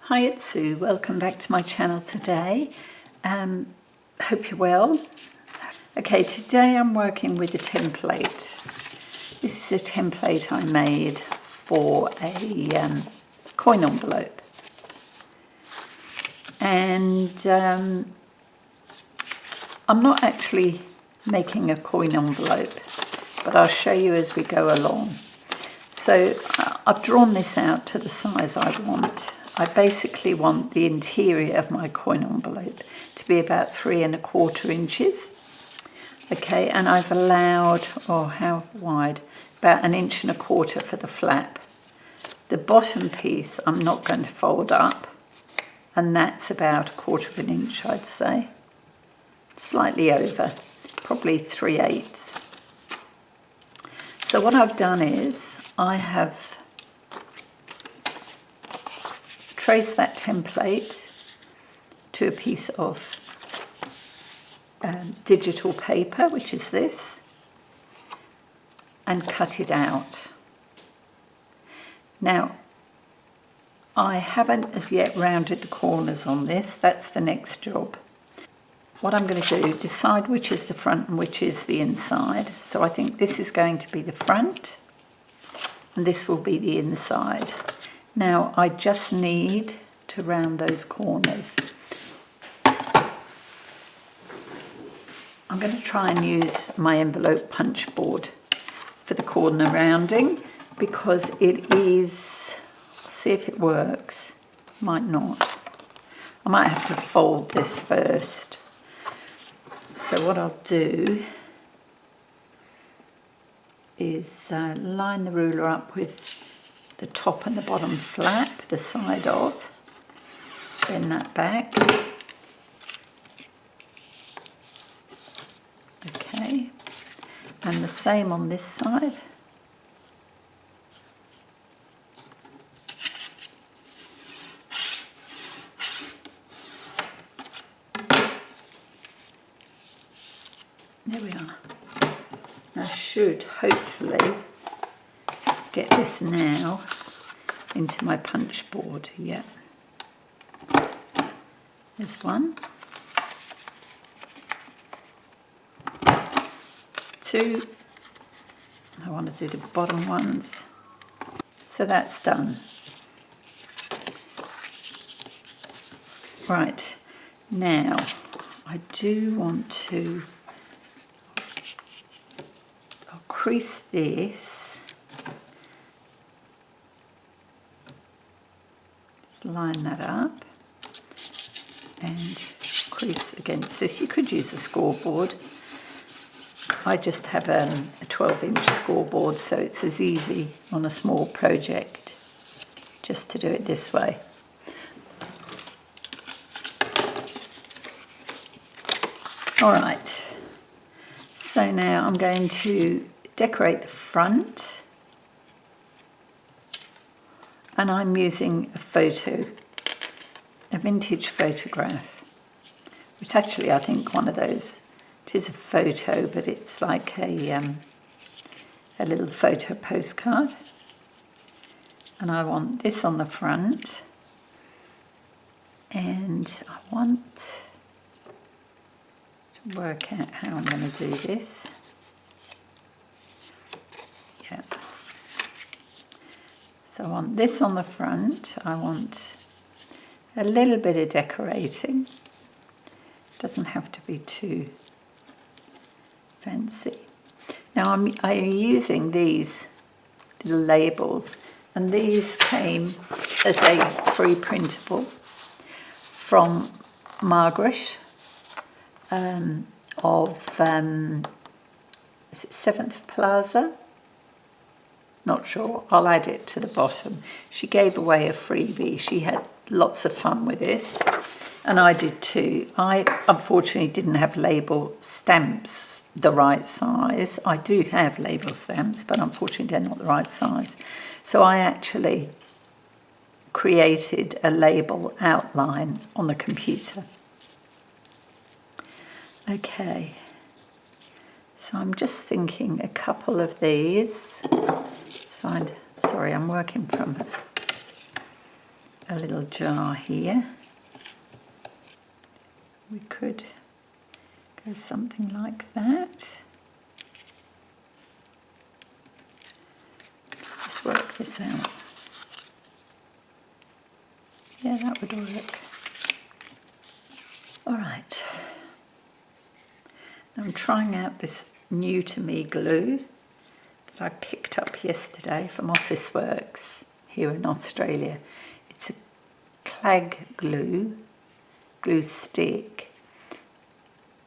Hi, it's Sue. Welcome back to my channel today. Hope you're well. Okay, today I'm working with a template. This is a template I made for a coin envelope. And I'm not actually making a coin envelope, but I'll show you as we go along. So I've drawn this out to the size I want. I basically want the interior of my coin envelope to be about 3¼ inches. Okay, and I've allowed, how wide? About 1¼ inch for the flap. The bottom piece I'm not going to fold up, and that's about 1/4 inch, I'd say. Slightly over, probably 3/8. So what I've done is I have traced that template to a piece of digital paper, which is this, and cut it out. Now, I haven't as yet rounded the corners on this. That's the next job. What I'm going to do, decide which is the front and which is the inside. So I think this is going to be the front and this will be the inside. Now I just need to round those corners. I'm going to try and use my envelope punch board for the corner rounding because it is, see if it works, might not. I might have to fold this first. So what I'll do is line the ruler up with the top and the bottom flap, the side of, bend that back. Okay, and the same on this side. There we are. I should hopefully get this now into my punch board. Yeah. There's one. 2. I want to do the bottom ones. So that's done. Right. Now, I do want to crease this, just line that up and crease against this. You could use a scoreboard. I just have a 12-inch scoreboard, so it's as easy on a small project just to do it this way. All right, so now I'm going to decorate the front, and I'm using a photo, a vintage photograph. It's actually, I think, one of those. It is a photo, but it's like a little photo postcard. And I want this on the front, and I want to work out how I'm going to do this. Yeah. So I want this on the front. I want a little bit of decorating. It doesn't have to be too fancy. Now I'm using these little labels, and these came as a free printable from Margreth of is it 7th Plaza? Not sure. I'll add it to the bottom. She gave away a freebie. She had lots of fun with this, and I did too. I unfortunately didn't have label stamps the right size. I do have label stamps, but unfortunately they're not the right size. So I actually created a label outline on the computer. Okay. So I'm just thinking a couple of these. Let's find, sorry, I'm working from a little jar here. We could go something like that. Let's just work this out. Yeah, that would work. All right. I'm trying out this new to me glue that I picked up yesterday from Officeworks here in Australia. It's a clag glue stick,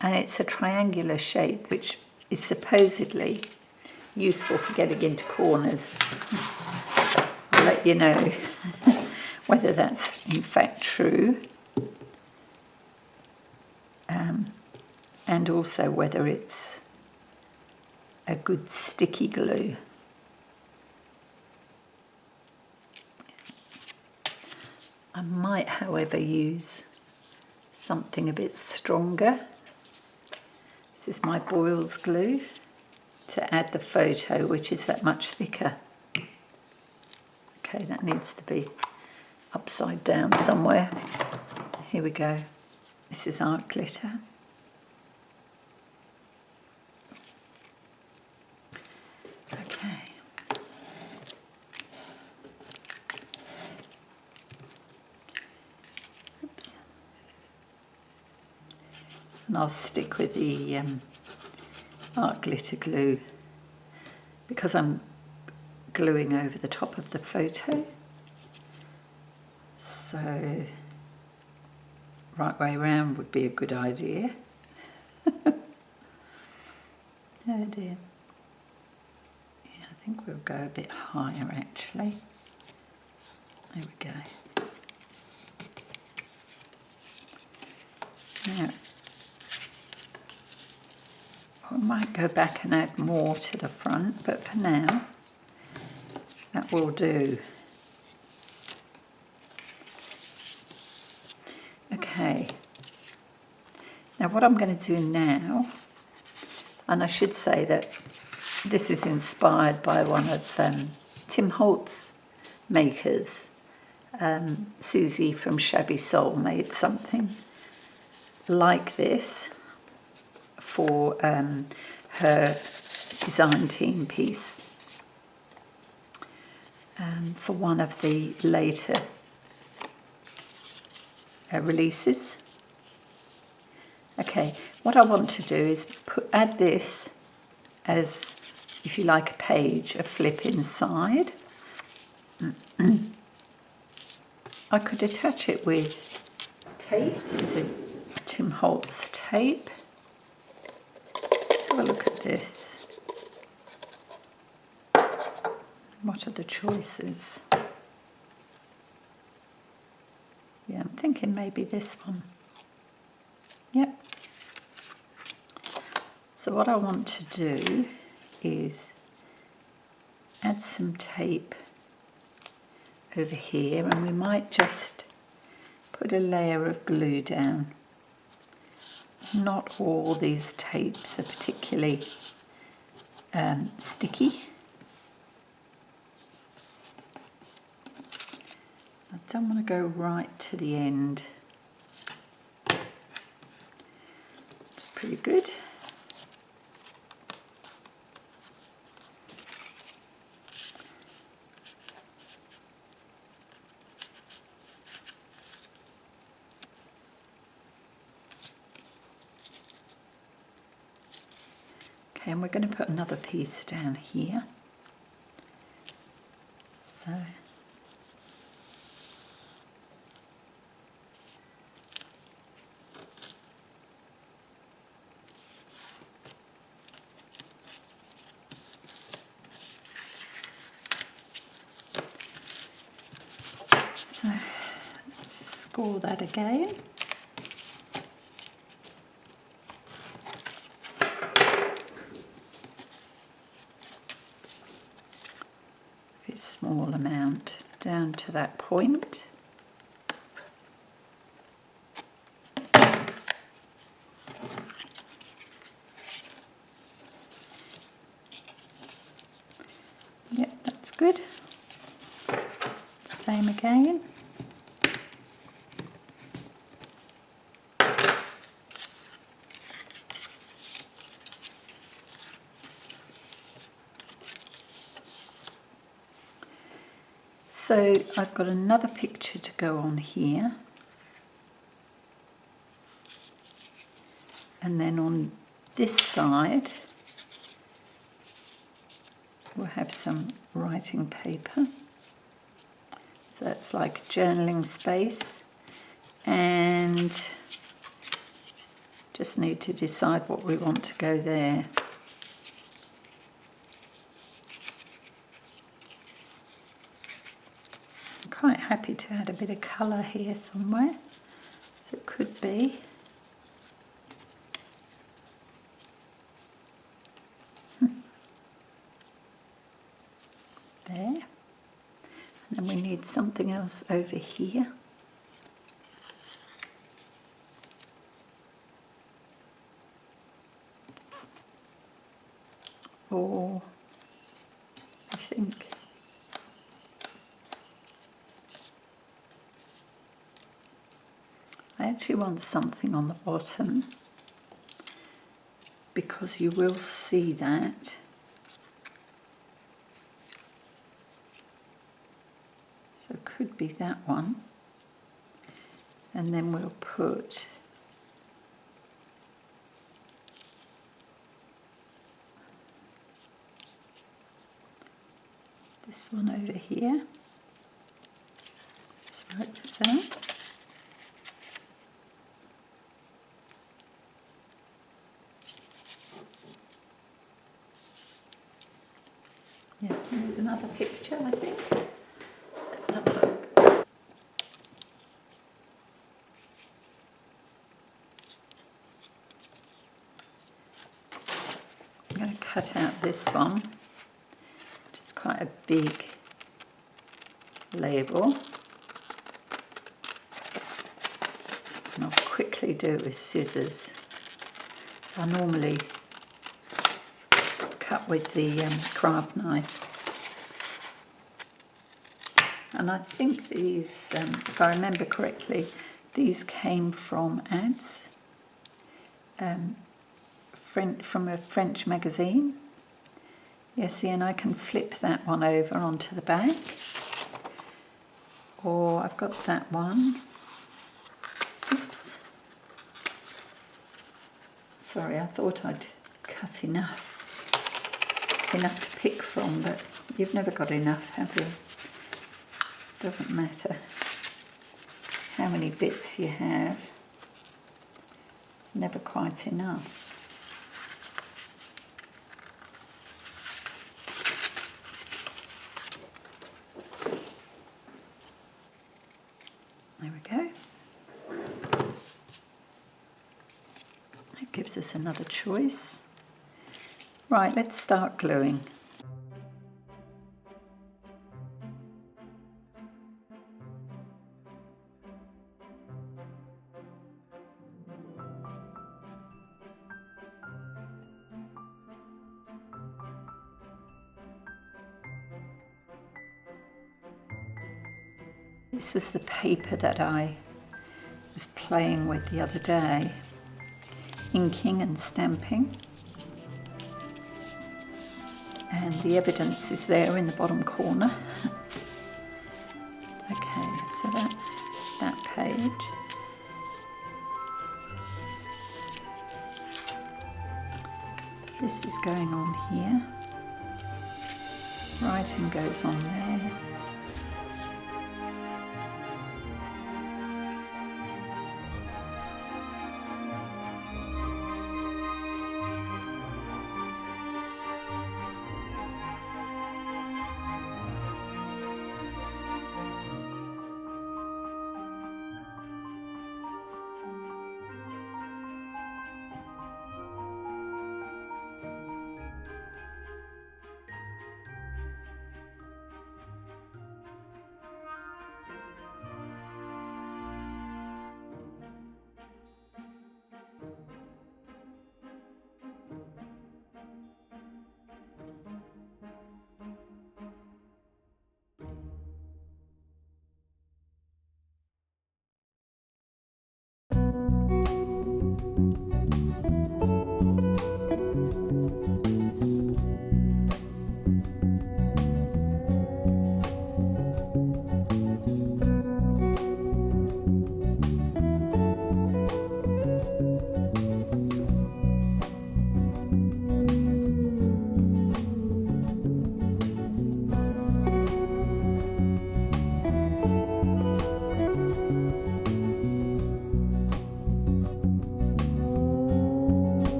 and it's a triangular shape which is supposedly useful for getting into corners. I'll let you know whether that's in fact true, and also whether it's a good sticky glue. I might, however, use something a bit stronger. This is my Boyle's glue to add the photo, which is that much thicker. Okay, that needs to be upside down somewhere. Here we go. This is art glitter. Okay. Oops. And I'll stick with the art glitter glue because I'm gluing over the top of the photo. So right way round would be a good idea. Oh dear. Yeah, I think we'll go a bit higher actually. There we go. Now, we might go back and add more to the front, but for now, that will do. Okay. Now what I'm going to do now, and I should say that this is inspired by one of Tim Holt's makers. Suzy from Shabby Soul made something like this for her design team piece for one of the later releases. Okay, what I want to do is add this as, if you like, a page, a flip inside. I could attach it with tape. This is a Tim Holtz tape. Let's have a look at this. What are the choices? Yeah, I'm thinking maybe this one. Yep. So what I want to do is add some tape over here, and we might just put a layer of glue down. Not all these tapes are particularly sticky. I don't want to go right to the end. It's pretty good. Okay, and we're going to put another piece down here. So let's score that again. A small amount down to that point. Yep, that's good. Same again. So I've got another picture to go on here. And then on this side, we'll have some writing paper. So that's like journaling space. And just need to decide what we want to go there. I'm quite happy to add a bit of colour here somewhere. So it could be. There. And then we need something else over here. Or I think I actually want something on the bottom, because you will see that. So it could be that one. And then we'll put this one over here. Let's just write this out. Yeah, there's another picture, I think. Let's have a look. I'm going to cut out this one, which is quite a big label. And I'll quickly do it with scissors. So I normally cut with the craft knife. And I think these, if I remember correctly, these came from ads from a French magazine. Yes, see, and I can flip that one over onto the back. Or I've got that one. Oops. Sorry, I thought I'd cut enough to pick from, but you've never got enough, have you? Doesn't matter how many bits you have. It's never quite enough. There we go. That gives us another choice. Right, let's start gluing. This was the paper that I was playing with the other day, inking and stamping. And the evidence is there in the bottom corner. Okay, so that's that page. This is going on here. Writing goes on there.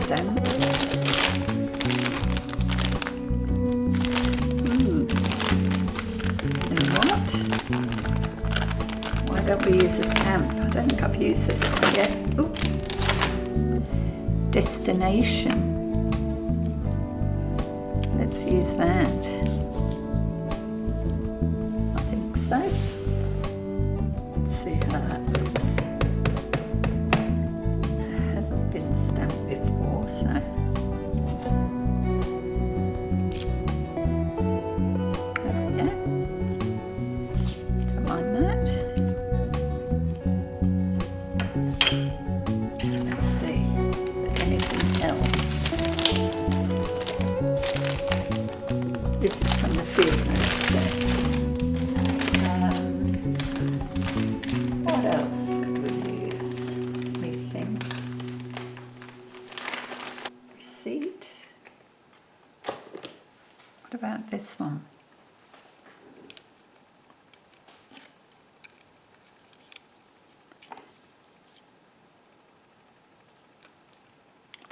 stamps. Ooh. You know what? Why don't we use a stamp? I don't think I've used this one yet. Ooh. Destination. Let's use that. I think so. Let's see how that looks. It hasn't been stamped before, so. There we go. Don't mind that. Let's see. Is there anything else? This is from the field notes set. What else could we use? Let me think. Receipt. What about this one?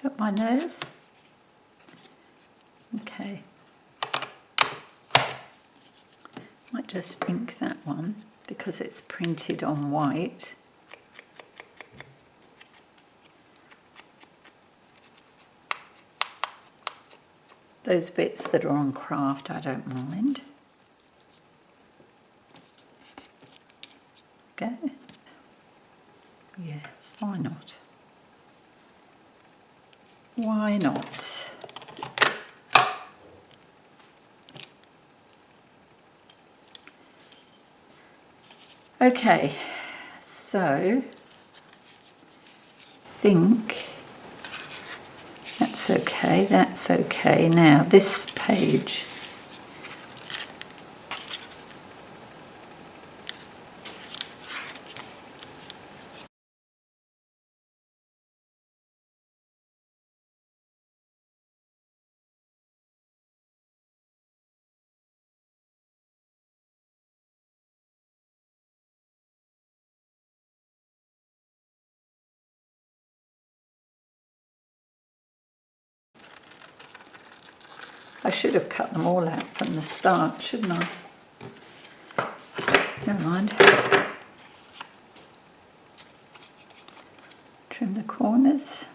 Don't mind those. Okay. Might just ink that one because it's printed on white. Those bits that are on craft I don't mind. Okay. Yes, why not? Why not? Okay, so think that's okay, that's okay. Now this page. I should have cut them all out from the start, shouldn't I? Never mind. Trim the corners.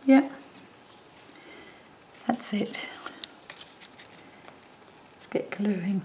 Yep, that's it. Let's get gluing.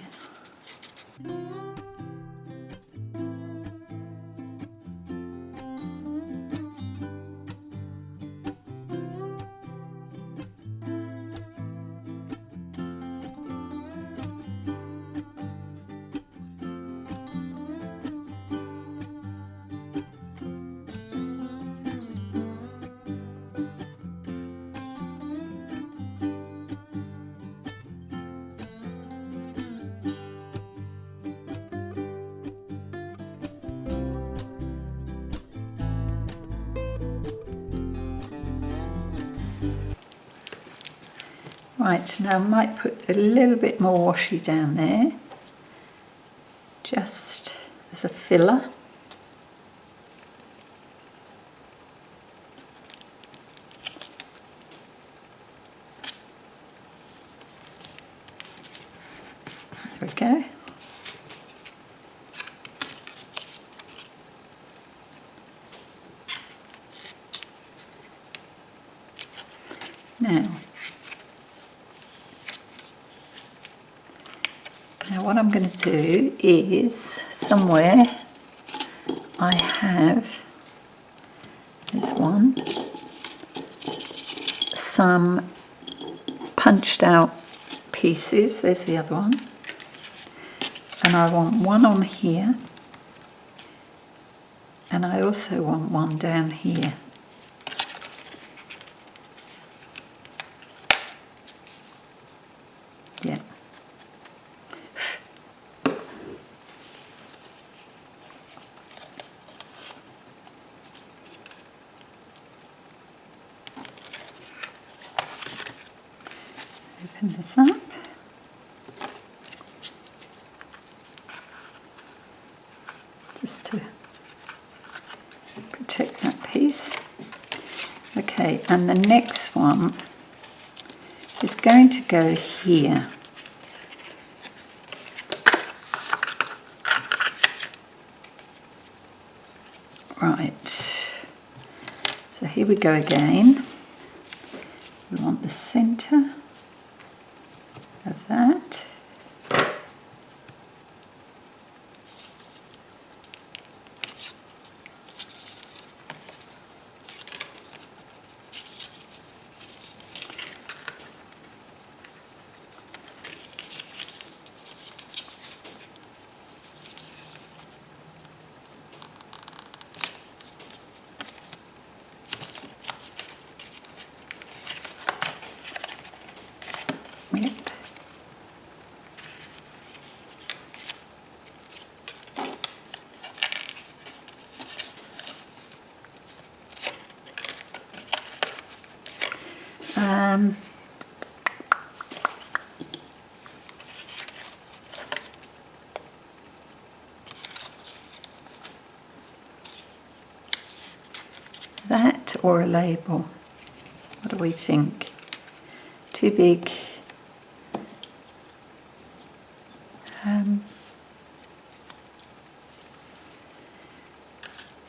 Right, now I might put a little bit more washi down there, just as a filler. There we go. Now what I'm going to do is, somewhere I have, there's one, some punched out pieces, there's the other one, and I want one on here, and I also want one down here. Yeah. Open this up. Just to protect that piece. Okay, and the next one is going to go here. Right, so here we go again. We want the centre of that. Yep. That or a label? What do we think? Too big?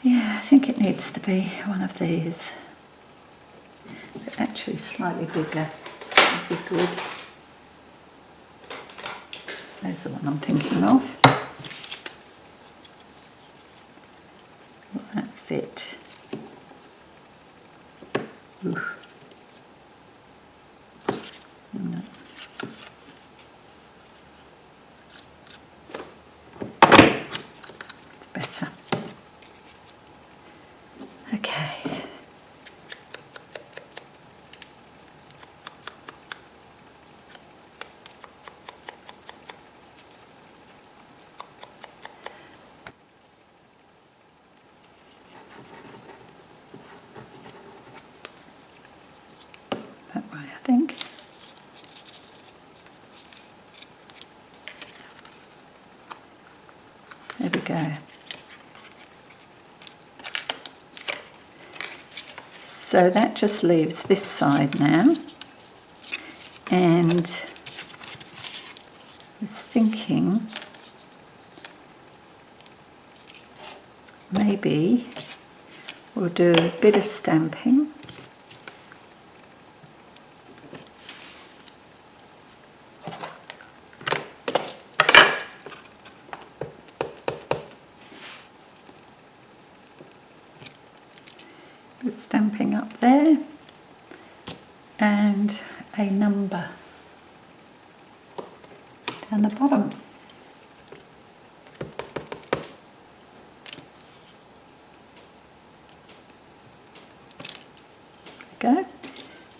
Yeah, I think it needs to be one of these. But actually slightly bigger would be good. There's the one I'm thinking of. Will that fit? Ooh. No. It's better. Okay. That way, I think. There we go. So that just leaves this side now. And I was thinking maybe we'll do a bit of stamping. Stamping up there and a number down the bottom. There we go.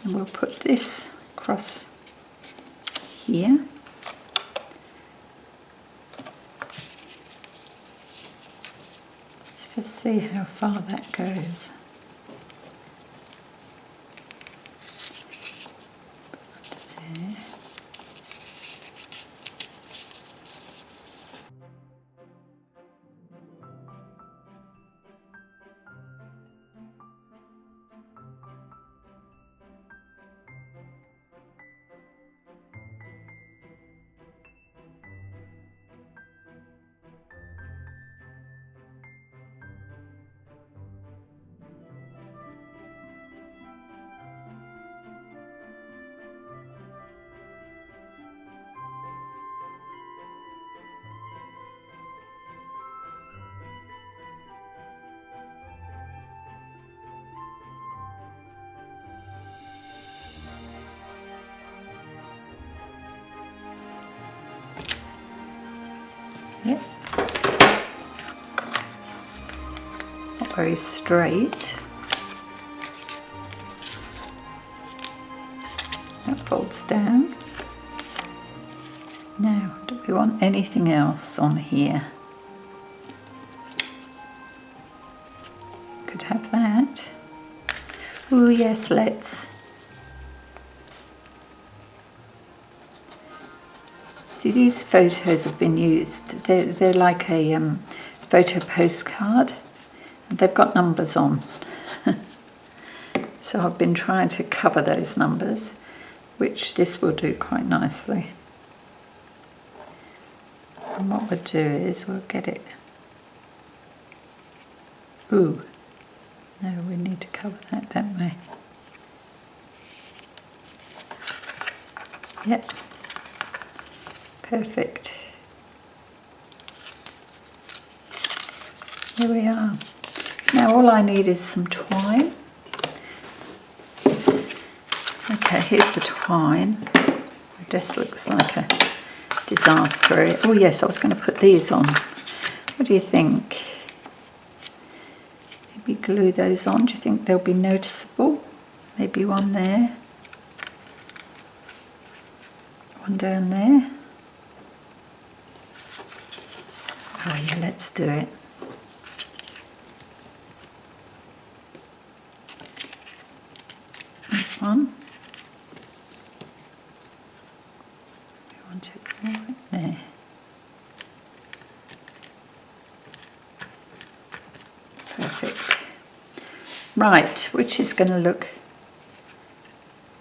And we'll put this across here. Let's just see how far that goes. Yep. Not very straight. That folds down. Now, do we want anything else on here? Could have that. Oh yes, let's. See, these photos have been used. They're like a photo postcard. They've got numbers on. So I've been trying to cover those numbers, which this will do quite nicely. And what we'll do is we'll get it. Ooh, no, we need to cover that, don't we? Yep. Perfect. Here we are. Now all I need is some twine. Okay, here's the twine. This looks like a disaster. Oh yes, I was going to put these on. What do you think? Maybe glue those on. Do you think they'll be noticeable? Maybe one there. One down there. Oh yeah, let's do it. This one. We want it right there. Perfect. Right, which is going to look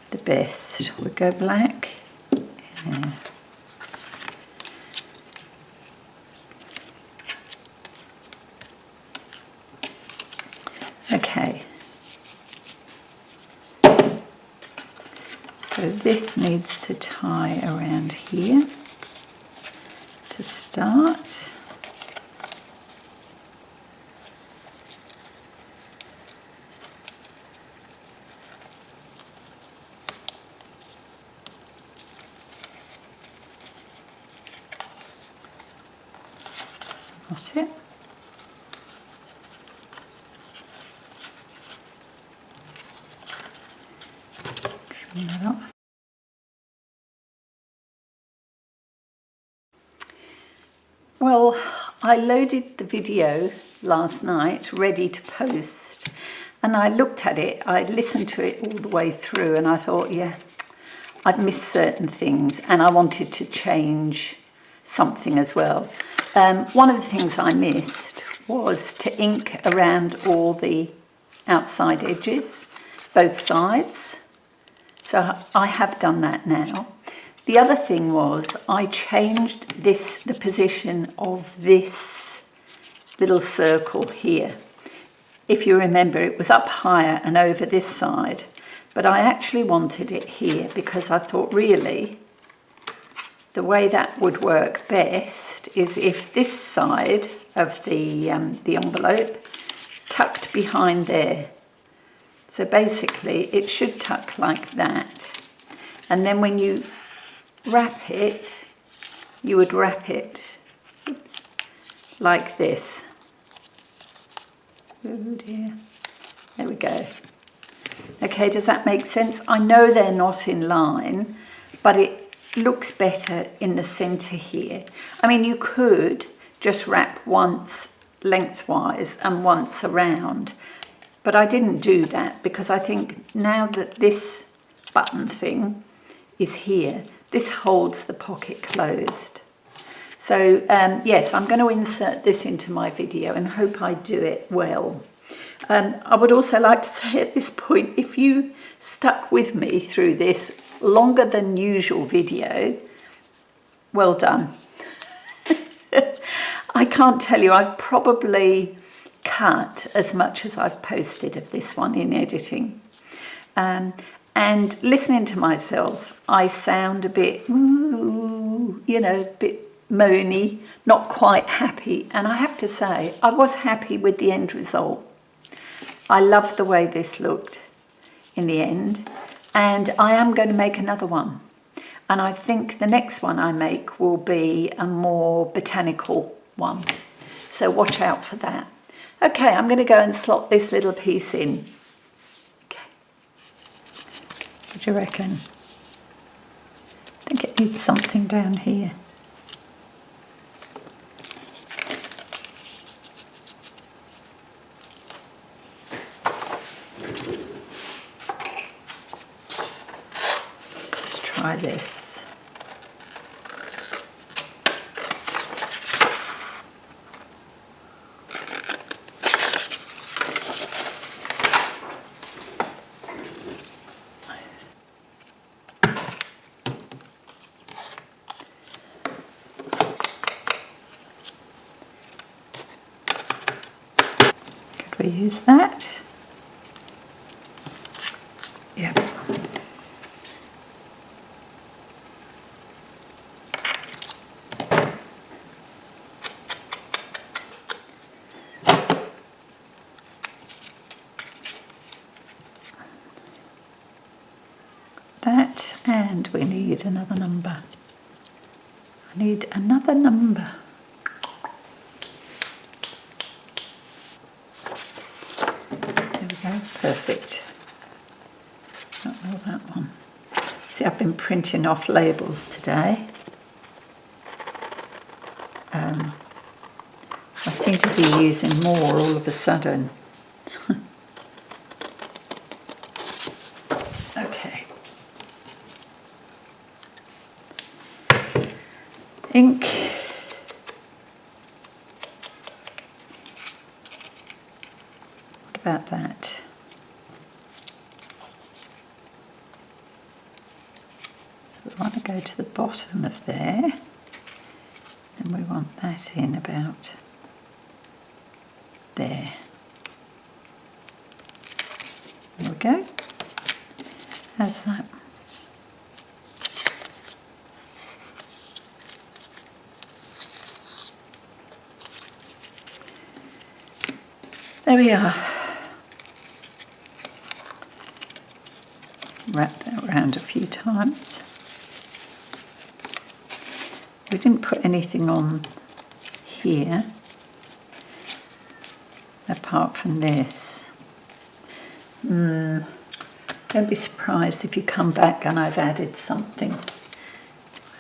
the best? We'll go black. Yeah. Okay. So this needs to tie around here to start. That's not it. Trim that up. Well, I loaded the video last night ready to post, and I looked at it, I listened to it all the way through, and I thought, yeah, I've missed certain things and I wanted to change something as well. One of the things I missed was to ink around all the outside edges, both sides. So I have done that now. The other thing was I changed the position of this little circle here. If you remember, it was up higher and over this side, but I actually wanted it here because I thought really the way that would work best is if this side of the envelope tucked behind there. So basically it should tuck like that. And then when you wrap it, you would wrap it like this. Oh dear. There we go. Okay, does that make sense? I know they're not in line, but it looks better in the center here. I mean, you could just wrap once lengthwise and once around, but I didn't do that because I think now that this button thing is here, this holds the pocket closed. So yes, I'm going to insert this into my video and hope I do it well. I would also like to say at this point, if you stuck with me through this longer than usual video, well done. I can't tell you, I've probably cut as much as I've posted of this one in editing. And listening to myself, I sound a bit, you know, a bit moany, not quite happy. And I have to say, I was happy with the end result. I loved the way this looked in the end. And I am going to make another one. And I think the next one I make will be a more botanical one. So watch out for that. Okay, I'm going to go and slot this little piece in. Okay. What do you reckon? I think it needs something down here. Let's try this. use that. Yep. That, and we need another number. I need another number. There we go, perfect. Oh, that one. See, I've been printing off labels today. I seem to be using more all of a sudden. Okay. Ink. What about that? So we want to go to the bottom of there, and we want that in about there. There we go. How's that? There we are. Wrap that around a few times. We didn't put anything on here apart from this. Don't be surprised if you come back and I've added something.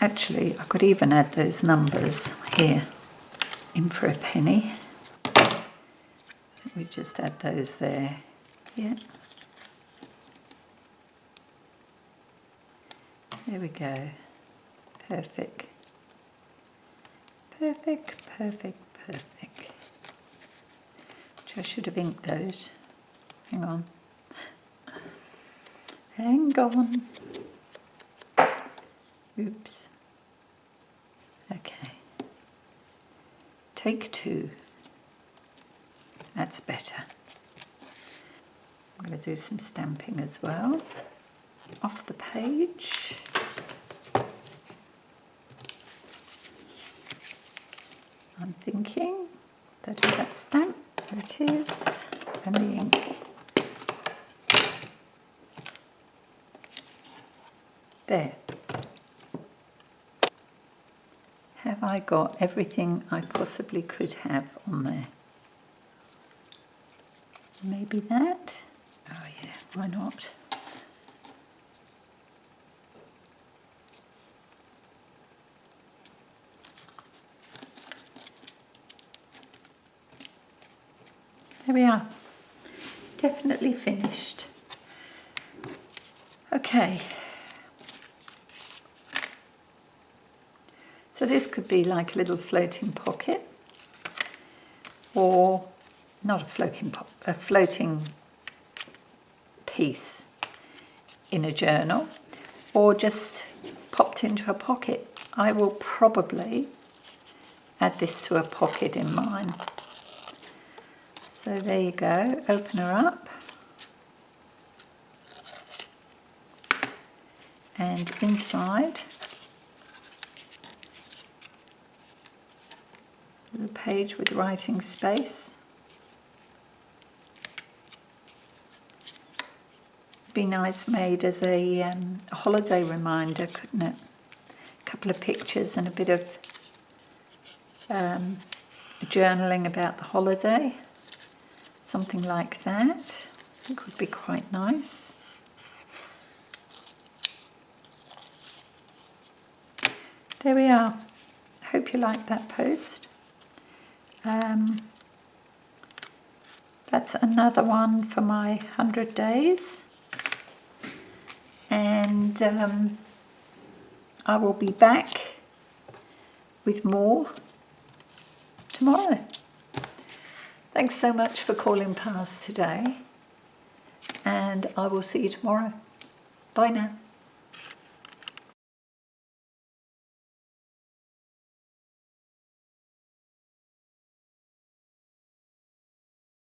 Actually, I could even add those numbers here in for a penny. We just add those there. Yeah. There we go. Perfect. Perfect, perfect, perfect. Which I should have inked those. Hang on. Hang on. Oops. Okay. Take 2. That's better. I'm going to do some stamping as well. Off the page. I'm thinking, did I do that stamp? There it is. And the ink. There. Have I got everything I possibly could have on there? Maybe that? Oh yeah, why not? There we are. Definitely finished. Okay. So this could be like a little floating pocket, or not a floating piece in a journal, or just popped into a pocket. I will probably add this to a pocket in mine. So there you go, open her up. And inside, the page with writing space. Be nice made as a holiday reminder, couldn't it? A couple of pictures and a bit of journaling about the holiday. Something like that. I think would be quite nice. There we are. Hope you liked that post. That's another one for my 100 days. And I will be back with more tomorrow. Thanks so much for calling past today, and I will see you tomorrow. Bye now.